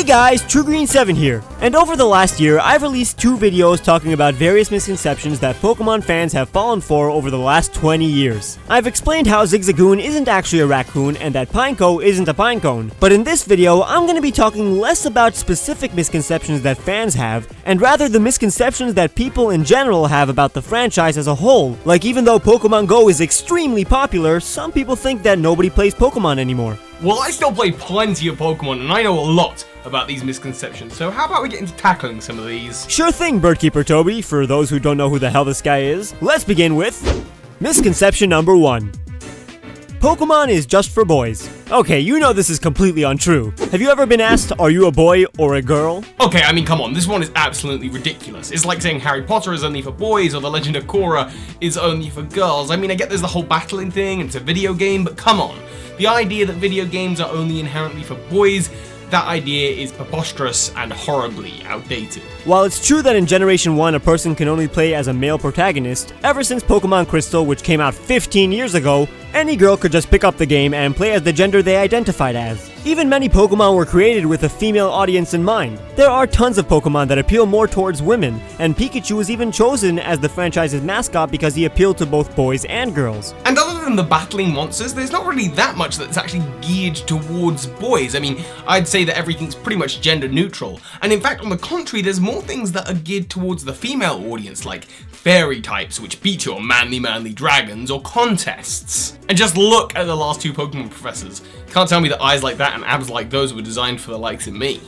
Hey guys, TrueGreen7 here, and over the last year, I've released 2 videos talking about various misconceptions that Pokemon fans have fallen for over the last 20 years. I've explained how Zigzagoon isn't actually a raccoon and that Pineco isn't a pinecone, but in this video, I'm going to be talking less about specific misconceptions that fans have, and rather the misconceptions that people in general have about the franchise as a whole. Like, even though Pokemon Go is extremely popular, some people think that nobody plays Pokemon anymore. Well, I still play plenty of Pokemon, and I know a lot about these misconceptions, so how about we get into tackling some of these? Sure thing, Birdkeeper Toby. For those who don't know who the hell this guy is, let's begin with misconception number 1. Pokemon is just for boys. Okay, you know this is completely untrue. Have you ever been asked, are you a boy or a girl? Okay, I mean, come on, this one is absolutely ridiculous. It's like saying Harry Potter is only for boys or The Legend of Korra is only for girls. I mean, I get there's the whole battling thing, and it's a video game, but come on. The idea that video games are only inherently for boys, that idea is preposterous and horribly outdated. While it's true that in Generation 1 a person can only play as a male protagonist, ever since Pokemon Crystal, which came out 15 years ago, any girl could just pick up the game and play as the gender they identified as. Even many Pokemon were created with a female audience in mind. There are tons of Pokemon that appeal more towards women, and Pikachu was even chosen as the franchise's mascot because he appealed to both boys and girls. And other than the battling monsters, there's not really that much that's actually geared towards boys. I mean, I'd say that everything's pretty much gender neutral. And in fact, on the contrary, there's more things that are geared towards the female audience, like fairy types, which beat your manly dragons, or contests. And just look at the last 2 Pokemon professors. Can't tell me that eyes like that and abs like those were designed for the likes of me.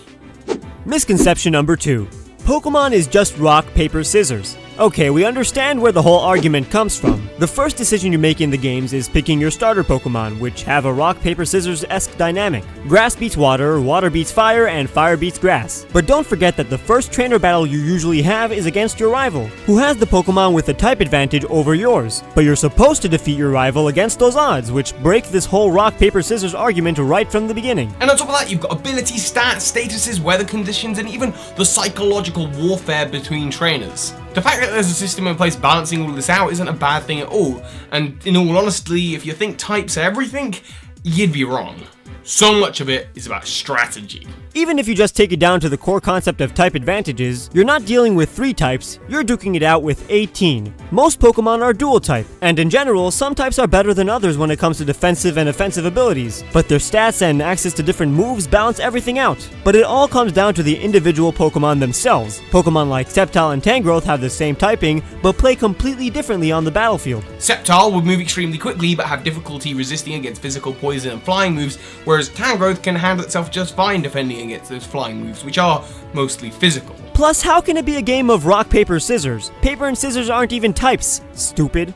Misconception number 2. Pokemon is just rock, paper, scissors. Okay, we understand where the whole argument comes from. The first decision you make in the games is picking your starter Pokemon, which have a rock, paper, scissors-esque dynamic. Grass beats water, water beats fire, and fire beats grass. But don't forget that the first trainer battle you usually have is against your rival, who has the Pokemon with the type advantage over yours. But you're supposed to defeat your rival against those odds, which break this whole rock, paper, scissors argument right from the beginning. And on top of that, you've got ability, stats, statuses, weather conditions, and even the psychological warfare between trainers. The fact that there's a system in place balancing all this out isn't a bad thing at all, and in all honesty, if you think types are everything, you'd be wrong. So much of it is about strategy. Even if you just take it down to the core concept of type advantages, you're not dealing with 3 types, you're duking it out with 18. Most Pokemon are dual type, and in general, some types are better than others when it comes to defensive and offensive abilities, but their stats and access to different moves balance everything out. But it all comes down to the individual Pokemon themselves. Pokemon like Sceptile and Tangrowth have the same typing, but play completely differently on the battlefield. Sceptile will move extremely quickly, but have difficulty resisting against physical poison and flying moves, whereas Tangrowth can handle itself just fine defending against those flying moves, which are mostly physical. Plus, how can it be a game of rock, paper, scissors? Paper and scissors aren't even types. Stupid.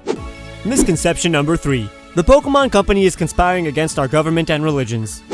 Misconception number 3. The Pokemon Company is conspiring against our government and religions.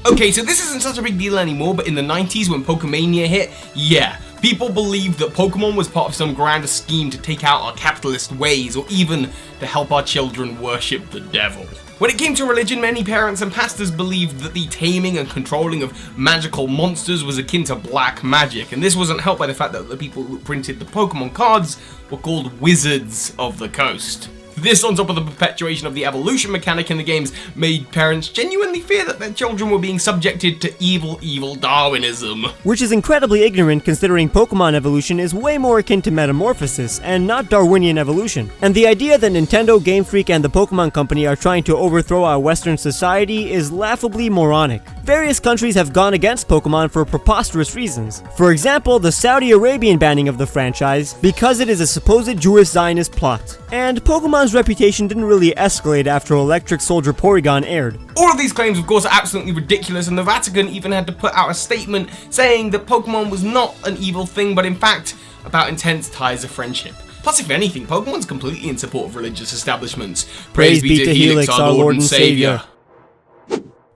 Okay, so this isn't such a big deal anymore, but in the 90s when Pokemania hit, yeah, people believed that Pokemon was part of some grander scheme to take out our capitalist ways, or even to help our children worship the devil. When it came to religion, many parents and pastors believed that the taming and controlling of magical monsters was akin to black magic, and this wasn't helped by the fact that the people who printed the Pokemon cards were called Wizards of the Coast. This, on top of the perpetuation of the evolution mechanic in the games, made parents genuinely fear that their children were being subjected to evil Darwinism. Which is incredibly ignorant considering Pokemon evolution is way more akin to metamorphosis and not Darwinian evolution. And the idea that Nintendo, Game Freak, and the Pokemon Company are trying to overthrow our Western society is laughably moronic. Various countries have gone against Pokemon for preposterous reasons. For example, the Saudi Arabian banning of the franchise because it is a supposed Jewish Zionist plot. And Pokemon's reputation didn't really escalate after Electric Soldier Porygon aired. All of these claims, of course, are absolutely ridiculous, and the Vatican even had to put out a statement saying that Pokemon was not an evil thing, but in fact, about intense ties of friendship. Plus, if anything, Pokemon's completely in support of religious establishments. Praise be to Helix, our Lord and Savior.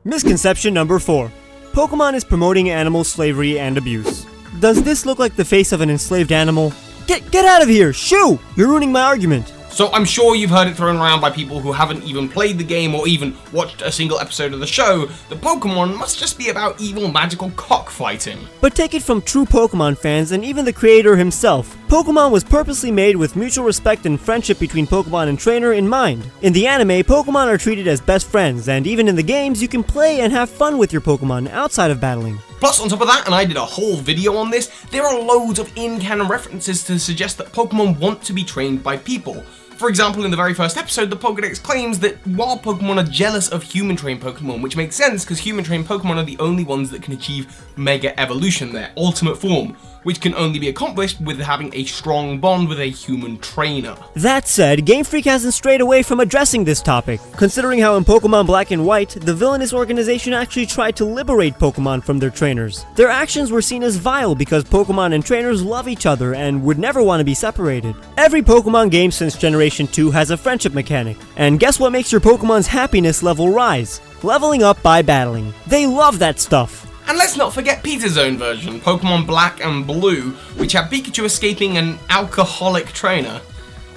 Misconception number 4. Pokemon is promoting animal slavery and abuse. Does this look like the face of an enslaved animal? Get out of here! Shoo! You're ruining my argument. So I'm sure you've heard it thrown around by people who haven't even played the game or even watched a single episode of the show that Pokemon must just be about evil magical cockfighting. But take it from true Pokemon fans and even the creator himself. Pokemon was purposely made with mutual respect and friendship between Pokemon and trainer in mind. In the anime, Pokemon are treated as best friends, and even in the games, you can play and have fun with your Pokemon outside of battling. Plus, on top of that, and I did a whole video on this, there are loads of in-canon references to suggest that Pokemon want to be trained by people. For example, in the very first episode, the Pokédex claims that while Pokemon are jealous of human-trained Pokemon, which makes sense because human-trained Pokemon are the only ones that can achieve Mega Evolution, their ultimate form, which can only be accomplished with having a strong bond with a human trainer. That said, Game Freak hasn't strayed away from addressing this topic, considering how in Pokemon Black and White, the villainous organization actually tried to liberate Pokemon from their trainers. Their actions were seen as vile because Pokemon and trainers love each other and would never want to be separated. Every Pokemon game since Generation 2 has a friendship mechanic, and guess what makes your Pokemon's happiness level rise? Leveling up by battling. They love that stuff. And let's not forget Peter's own version, Pokemon Black and Blue, which had Pikachu escaping an alcoholic trainer.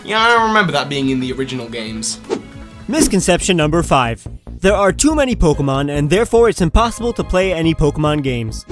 Yeah, I remember that being in the original games. Misconception number 5. There are too many Pokemon, and therefore it's impossible to play any Pokemon games.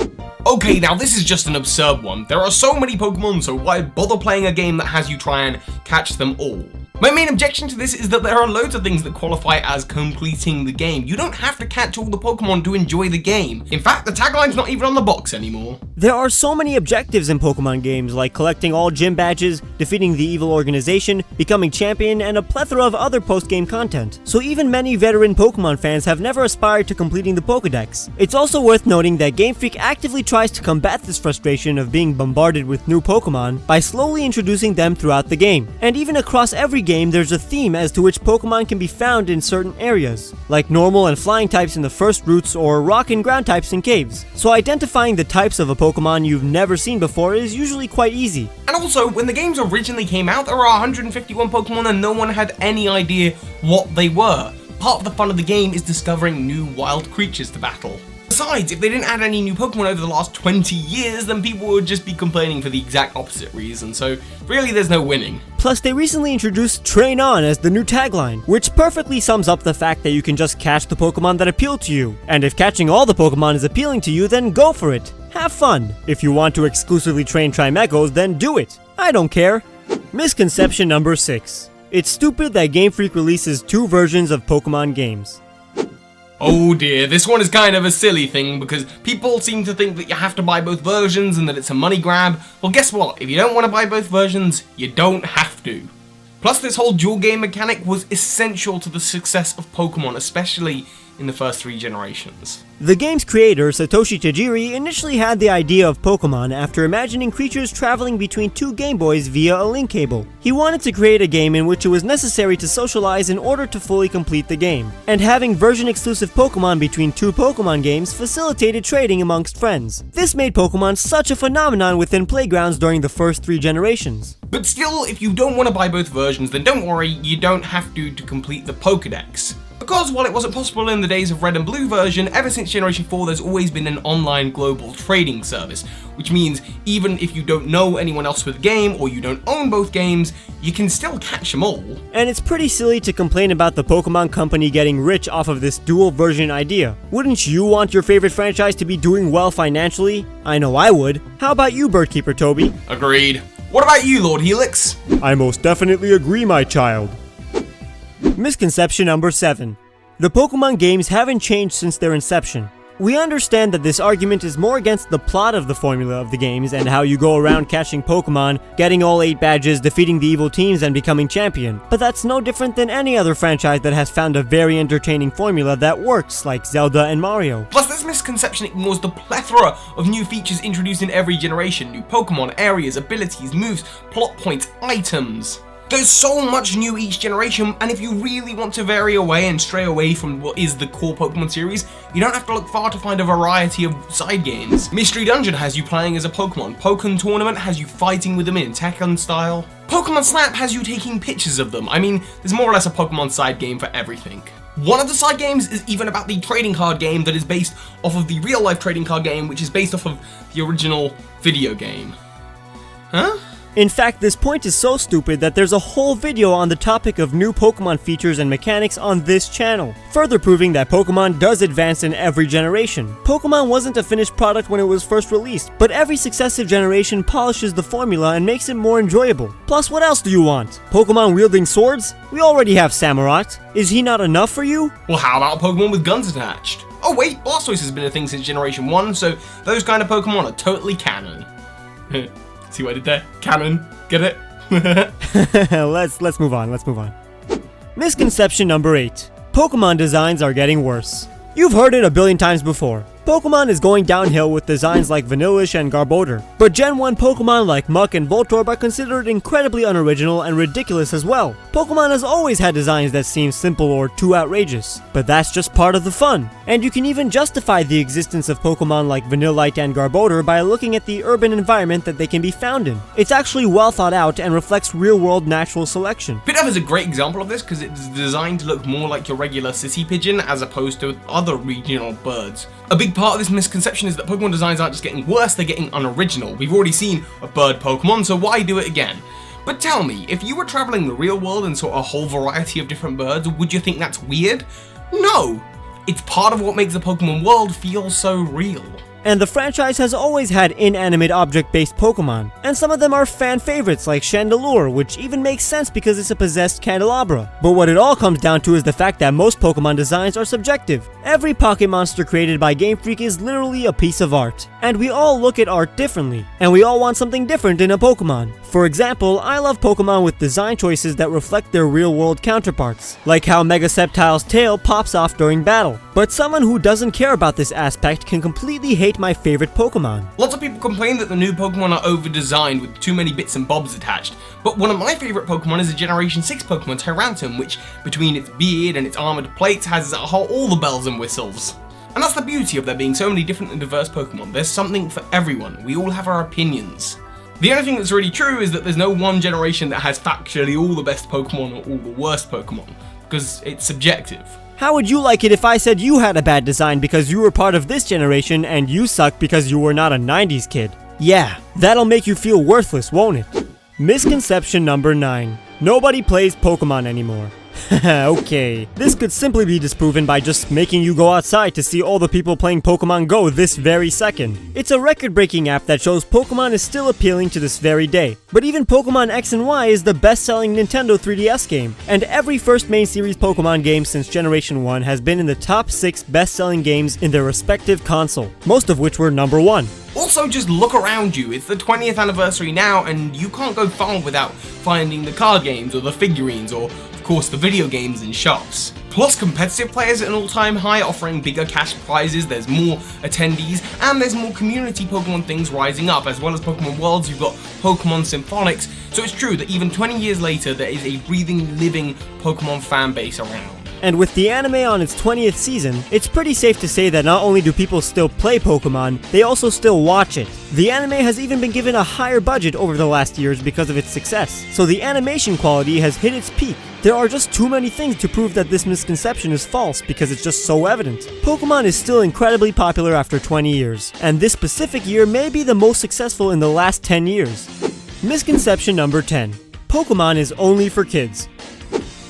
Okay, now this is just an absurd one. There are so many Pokemon, so why bother playing a game that has you try and catch them all? My main objection to this is that there are loads of things that qualify as completing the game. You don't have to catch all the Pokemon to enjoy the game. In fact, the tagline's not even on the box anymore. There are so many objectives in Pokemon games, like collecting all gym badges, defeating the evil organization, becoming champion, and a plethora of other post-game content. So even many veteran Pokemon fans have never aspired to completing the Pokédex. It's also worth noting that Game Freak actively tries to combat this frustration of being bombarded with new Pokemon by slowly introducing them throughout the game. And even across every game, there's a theme as to which Pokemon can be found in certain areas, like normal and flying types in the first routes or rock and ground types in caves. So identifying the types of a Pokemon you've never seen before is usually quite easy. And also, when the games originally came out, there were 151 Pokemon and no one had any idea what they were. Part of the fun of the game is discovering new wild creatures to battle. Besides, if they didn't add any new Pokemon over the last 20 years, then people would just be complaining for the exact opposite reason, so really there's no winning. Plus, they recently introduced Train On as the new tagline, which perfectly sums up the fact that you can just catch the Pokemon that appeal to you. And if catching all the Pokemon is appealing to you, then go for it. Have fun. If you want to exclusively train Trimegos, then do it. I don't care. Misconception number 6. It's stupid that Game Freak releases 2 versions of Pokemon games. Oh dear, this one is kind of a silly thing because people seem to think that you have to buy both versions and that it's a money grab. Well, guess what? If you don't want to buy both versions, you don't have to. Plus, this whole dual game mechanic was essential to the success of Pokemon, especially in the first 3 generations. The game's creator, Satoshi Tajiri, initially had the idea of Pokemon after imagining creatures traveling between 2 Game Boys via a link cable. He wanted to create a game in which it was necessary to socialize in order to fully complete the game, and having version-exclusive Pokemon between 2 Pokemon games facilitated trading amongst friends. This made Pokemon such a phenomenon within playgrounds during the first 3 generations. But still, if you don't want to buy both versions, then don't worry, you don't have to complete the Pokédex. Because while it wasn't possible in the days of Red and Blue version, ever since Generation 4 there's always been an online global trading service, which means even if you don't know anyone else with the game or you don't own both games, you can still catch them all. And it's pretty silly to complain about the Pokemon Company getting rich off of this dual version idea. Wouldn't you want your favorite franchise to be doing well financially? I know I would. How about you, Birdkeeper Toby? Agreed. What about you, Lord Helix? I most definitely agree, my child. Misconception number 7. The Pokemon games haven't changed since their inception. We understand that this argument is more against the plot of the formula of the games and how you go around catching Pokemon, getting all 8 badges, defeating the evil teams, and becoming champion. But that's no different than any other franchise that has found a very entertaining formula that works, like Zelda and Mario. Plus, this misconception ignores the plethora of new features introduced in every generation. New Pokemon, areas, abilities, moves, plot points, items. There's so much new each generation, and if you really want to vary away and stray away from what is the core Pokemon series, you don't have to look far to find a variety of side games. Mystery Dungeon has you playing as a Pokemon, Pokkén Tournament has you fighting with them in Tekken style, Pokemon Snap has you taking pictures of them. I mean, there's more or less a Pokemon side game for everything. One of the side games is even about the trading card game that is based off of the real life trading card game, which is based off of the original video game. Huh? In fact, this point is so stupid that there's a whole video on the topic of new Pokemon features and mechanics on this channel, further proving that Pokemon does advance in every generation. Pokemon wasn't a finished product when it was first released, but every successive generation polishes the formula and makes it more enjoyable. Plus, what else do you want? Pokemon wielding swords? We already have Samurott. Is he not enough for you? Well, how about a Pokemon with guns attached? Oh wait, Blastoise has been a thing since Generation 1, so those kind of Pokemon are totally canon. See what I did there? Canon. Get it? Let's move on. Misconception number 8. Pokemon designs are getting worse. You've heard it a billion times before. Pokemon is going downhill with designs like Vanillish and Garbodor, but Gen 1 Pokemon like Muk and Voltorb are considered incredibly unoriginal and ridiculous as well. Pokemon has always had designs that seem simple or too outrageous, but that's just part of the fun. And you can even justify the existence of Pokemon like Vanillite and Garbodor by looking at the urban environment that they can be found in. It's actually well thought out and reflects real-world natural selection. Pidove is a great example of this because it's designed to look more like your regular city pigeon as opposed to other regional birds. A big part of this misconception is that Pokemon designs aren't just getting worse, they're getting unoriginal. We've already seen a bird Pokemon, so why do it again? But tell me, if you were traveling the real world and saw a whole variety of different birds, would you think that's weird? No! It's part of what makes the Pokemon world feel so real. And the franchise has always had inanimate object-based Pokemon, and some of them are fan favorites like Chandelure, which even makes sense because it's a possessed candelabra. But what it all comes down to is the fact that most Pokemon designs are subjective. Every Pocket Monster created by Game Freak is literally a piece of art, and we all look at art differently, and we all want something different in a Pokemon. For example, I love Pokemon with design choices that reflect their real-world counterparts, like how Mega Sceptile's tail pops off during battle. But someone who doesn't care about this aspect can completely hate my favorite Pokemon. Lots of people complain that the new Pokemon are over-designed with too many bits and bobs attached, but one of my favorite Pokemon is a Generation 6 Pokemon, Tyrantum, which, between its beard and its armored plates, has all the bells and whistles. And that's the beauty of there being so many different and diverse Pokemon. There's something for everyone. We all have our opinions. The only thing that's really true is that there's no one generation that has factually all the best Pokemon or all the worst Pokemon, because it's subjective. How would you like it if I said you had a bad design because you were part of this generation and you suck because you were not a 90s kid? Yeah, that'll make you feel worthless, won't it? Misconception number 9. Nobody plays Pokemon anymore. Okay, this could simply be disproven by just making you go outside to see all the people playing Pokemon Go this very second. It's a record-breaking app that shows Pokemon is still appealing to this very day. But even Pokemon X and Y is the best-selling Nintendo 3DS game, and every first main series Pokemon game since Generation 1 has been in the top 6 best-selling games in their respective console, most of which were number 1. Also, just look around you. It's the 20th anniversary now, and you can't go far without finding the card games or the figurines or, of course, the video games in shops. Plus, competitive players at an all-time high, offering bigger cash prizes, there's more attendees, and there's more community Pokemon things rising up. As well as Pokemon Worlds, you've got Pokemon Symphonics, so it's true that even 20 years later, there is a breathing, living Pokemon fan base around. And with the anime on its 20th season, it's pretty safe to say that not only do people still play Pokemon, they also still watch it. The anime has even been given a higher budget over the last years because of its success, so the animation quality has hit its peak. There are just too many things to prove that this misconception is false because it's just so evident. Pokemon is still incredibly popular after 20 years, and this specific year may be the most successful in the last 10 years. Misconception number 10. Pokemon is only for kids.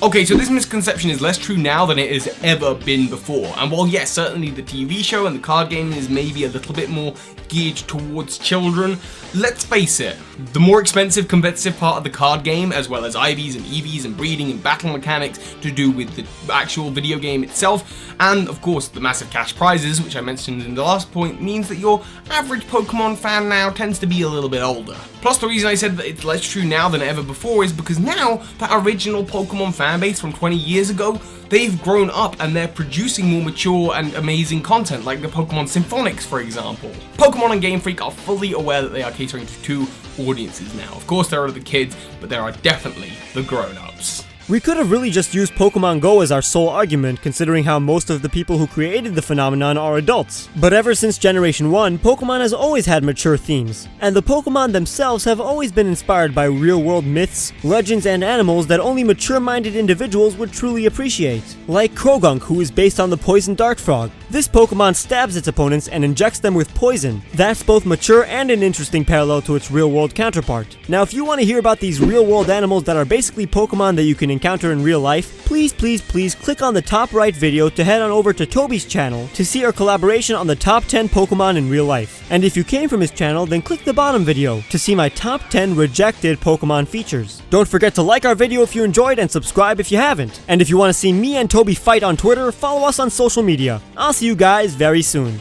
Okay, so this misconception is less true now than it has ever been before. And while yes, certainly the TV show and the card game is maybe a little bit more geared towards children, let's face it, the more expensive competitive part of the card game, as well as IVs and EVs and breeding and battle mechanics to do with the actual video game itself, and of course the massive cash prizes, which I mentioned in the last point, means that your average Pokemon fan now tends to be a little bit older. Plus, the reason I said that it's less true now than ever before is because now that original Pokemon fan base from 20 years ago, they've grown up and they're producing more mature and amazing content, like the Pokemon Symphonics, for example. Pokemon and Game Freak are fully aware that they are catering to two audiences now. Of course, there are the kids, but there are definitely the grown-ups. We could have really just used Pokemon Go as our sole argument, considering how most of the people who created the phenomenon are adults. But ever since Generation 1, Pokemon has always had mature themes, and the Pokemon themselves have always been inspired by real-world myths, legends, and animals that only mature-minded individuals would truly appreciate. Like Krogunk, who is based on the poison dart frog, This Pokemon stabs its opponents and injects them with poison. That's both mature and an interesting parallel to its real-world counterpart. Now, if you want to hear about these real-world animals that are basically Pokemon that you can encounter in real life, please click on the top right video to head on over to Toby's channel to see our collaboration on the top 10 Pokemon in real life. And if you came from his channel, then click the bottom video to see my top 10 rejected Pokemon features. Don't forget to like our video if you enjoyed and subscribe if you haven't. And if you want to see me and Toby fight on Twitter, follow us on social media. I'll see you guys very soon.